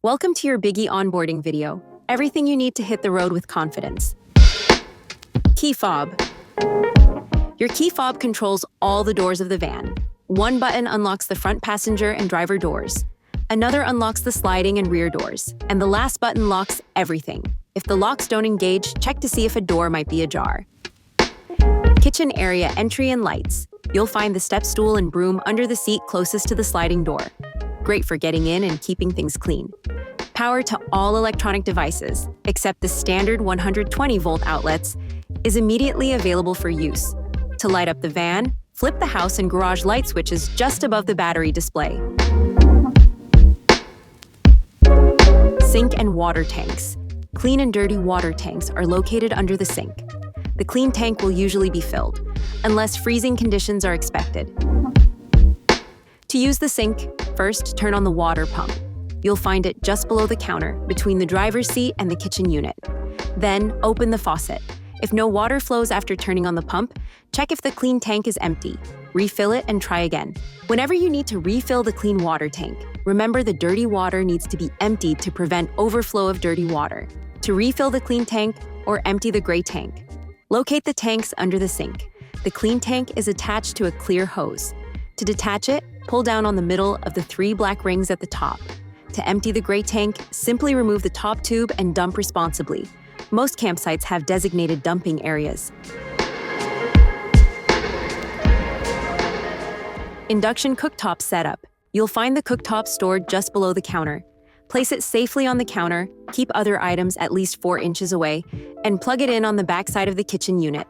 Welcome to your Biggie onboarding video. Everything you need to hit the road with confidence. Key fob. Your key fob controls all the doors of the van. One button unlocks the front passenger and driver doors. Another unlocks the sliding and rear doors. And the last button locks everything. If the locks don't engage, check to see if a door might be ajar. Kitchen area entry and lights. You'll find the step stool and broom under the seat closest to the sliding door. Great for getting in and keeping things clean. Power to all electronic devices, except the standard 120-volt outlets, is immediately available for use. To light up the van, flip the house and garage light switches just above the battery display. Sink and water tanks. Clean and dirty water tanks are located under the sink. The clean tank will usually be filled, unless freezing conditions are expected. To use the sink, first turn on the water pump. You'll find it just below the counter, between the driver's seat and the kitchen unit. Then, open the faucet. If no water flows after turning on the pump, check if the clean tank is empty. Refill it and try again. Whenever you need to refill the clean water tank, remember the dirty water needs to be emptied to prevent overflow of dirty water. To refill the clean tank or empty the gray tank, locate the tanks under the sink. The clean tank is attached to a clear hose. To detach it, pull down on the middle of the 3 black rings at the top. To empty the gray tank, simply remove the top tube and dump responsibly. Most campsites have designated dumping areas. Induction cooktop setup. You'll find the cooktop stored just below the counter. Place it safely on the counter, keep other items at least 4 inches away, and plug it in on the backside of the kitchen unit.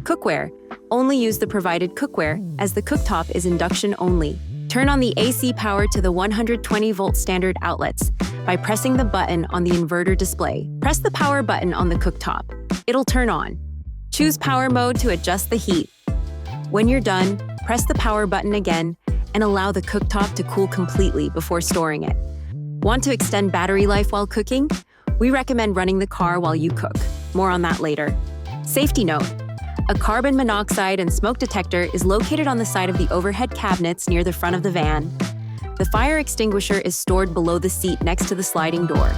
Cookware. Only use the provided cookware, as the cooktop is induction only. Turn on the AC power to the 120-volt standard outlets by pressing the button on the inverter display. Press the power button on the cooktop. It'll turn on. Choose power mode to adjust the heat. When you're done, press the power button again and allow the cooktop to cool completely before storing it. Want to extend battery life while cooking? We recommend running the car while you cook. More on that later. Safety note. A carbon monoxide and smoke detector is located on the side of the overhead cabinets near the front of the van. The fire extinguisher is stored below the seat next to the sliding door.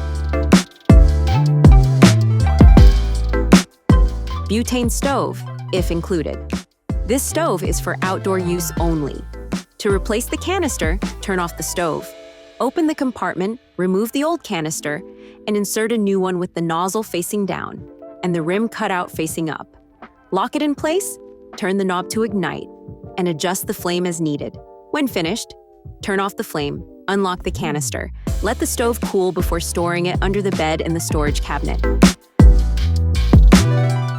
Butane stove, if included. This stove is for outdoor use only. To replace the canister, turn off the stove. Open the compartment, remove the old canister, and insert a new one with the nozzle facing down and the rim cutout facing up. Lock it in place, turn the knob to ignite, and adjust the flame as needed. When finished, turn off the flame, unlock the canister. Let the stove cool before storing it under the bed in the storage cabinet.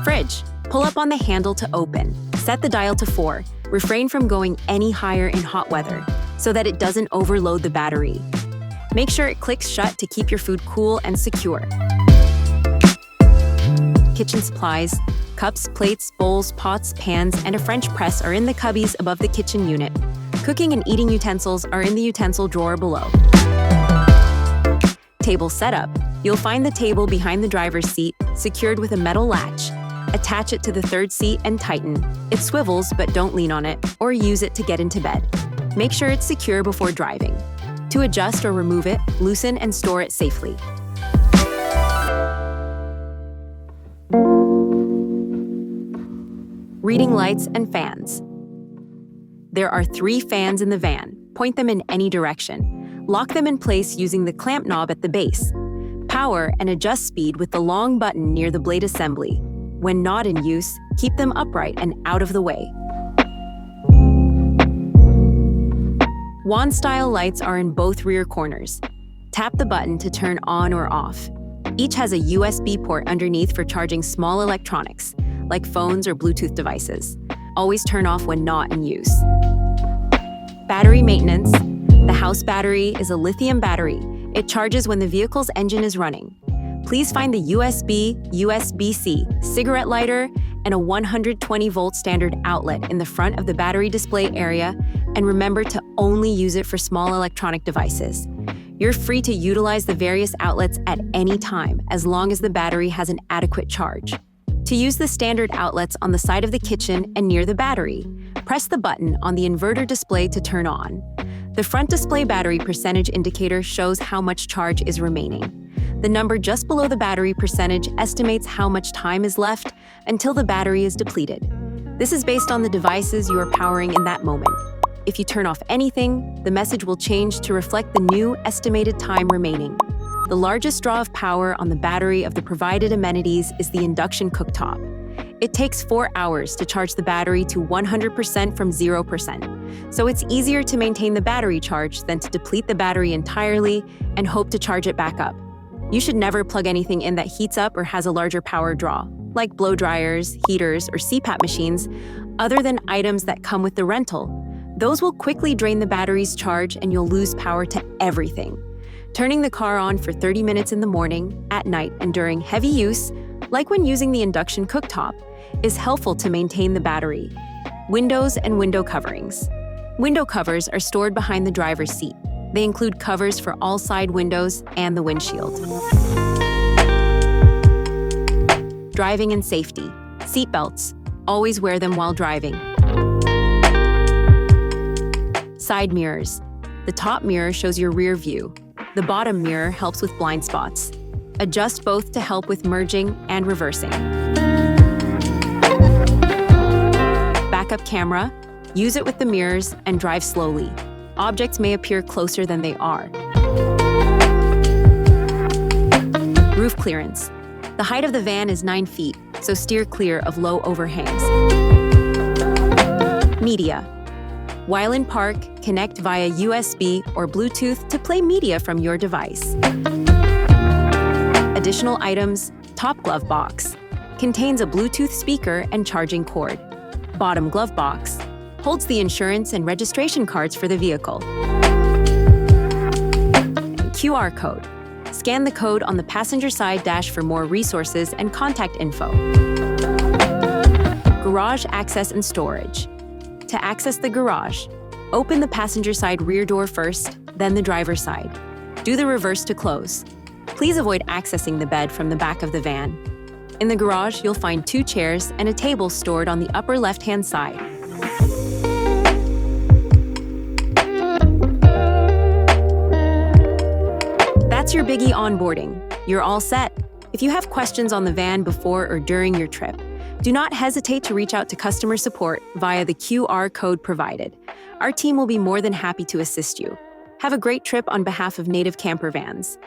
Fridge. Pull up on the handle to open. Set the dial to 4. Refrain from going any higher in hot weather so that it doesn't overload the battery. Make sure it clicks shut to keep your food cool and secure. Kitchen supplies. Cups, plates, bowls, pots, pans, and a French press are in the cubbies above the kitchen unit. Cooking and eating utensils are in the utensil drawer below. Table setup. You'll find the table behind the driver's seat, secured with a metal latch. Attach it to the third seat and tighten. It swivels, but don't lean on it, or use it to get into bed. Make sure it's secure before driving. To adjust or remove it, loosen and store it safely. Reading lights and fans. There are 3 fans in the van. Point them in any direction. Lock them in place using the clamp knob at the base. Power and adjust speed with the long button near the blade assembly. When not in use, keep them upright and out of the way. Wand-style lights are in both rear corners. Tap the button to turn on or off. Each has a USB port underneath for charging small electronics, like phones or Bluetooth devices. Always turn off when not in use. Battery maintenance. The house battery is a lithium battery. It charges when the vehicle's engine is running. Please find the USB, USB-C, cigarette lighter, and a 120-volt standard outlet in the front of the battery display area, and remember to only use it for small electronic devices. You're free to utilize the various outlets at any time, as long as the battery has an adequate charge. To use the standard outlets on the side of the kitchen and near the battery, press the button on the inverter display to turn on. The front display battery percentage indicator shows how much charge is remaining. The number just below the battery percentage estimates how much time is left until the battery is depleted. This is based on the devices you are powering in that moment. If you turn off anything, the message will change to reflect the new estimated time remaining. The largest draw of power on the battery of the provided amenities is the induction cooktop. It takes 4 hours to charge the battery to 100% from 0%, so it's easier to maintain the battery charge than to deplete the battery entirely and hope to charge it back up. You should never plug anything in that heats up or has a larger power draw, like blow dryers, heaters, or CPAP machines, other than items that come with the rental. Those will quickly drain the battery's charge and you'll lose power to everything. Turning the car on for 30 minutes in the morning, at night, and during heavy use, like when using the induction cooktop, is helpful to maintain the battery. Windows and window coverings. Window covers are stored behind the driver's seat. They include covers for all side windows and the windshield. Driving and safety. Seat belts. Always wear them while driving. Side mirrors. The top mirror shows your rear view. The bottom mirror helps with blind spots. Adjust both to help with merging and reversing. Backup camera. Use it with the mirrors and drive slowly. Objects may appear closer than they are. Roof clearance. The height of the van is 9 feet, so steer clear of low overhangs. Media. While in park, connect via USB or Bluetooth to play media from your device. Additional items, top glove box. Contains a Bluetooth speaker and charging cord. Bottom glove box. Holds the insurance and registration cards for the vehicle. QR code. Scan the code on the passenger side dash for more resources and contact info. Garage access and storage. To access the garage, open the passenger side rear door first, then the driver's side. Do the reverse to close. Please avoid accessing the bed from the back of the van. In the garage, you'll find 2 chairs and a table stored on the upper left-hand side. That's your biggie onboarding. You're all set. If you have questions on the van before or during your trip, do not hesitate to reach out to customer support via the QR code provided. Our team will be more than happy to assist you. Have a great trip on behalf of Native Campervans.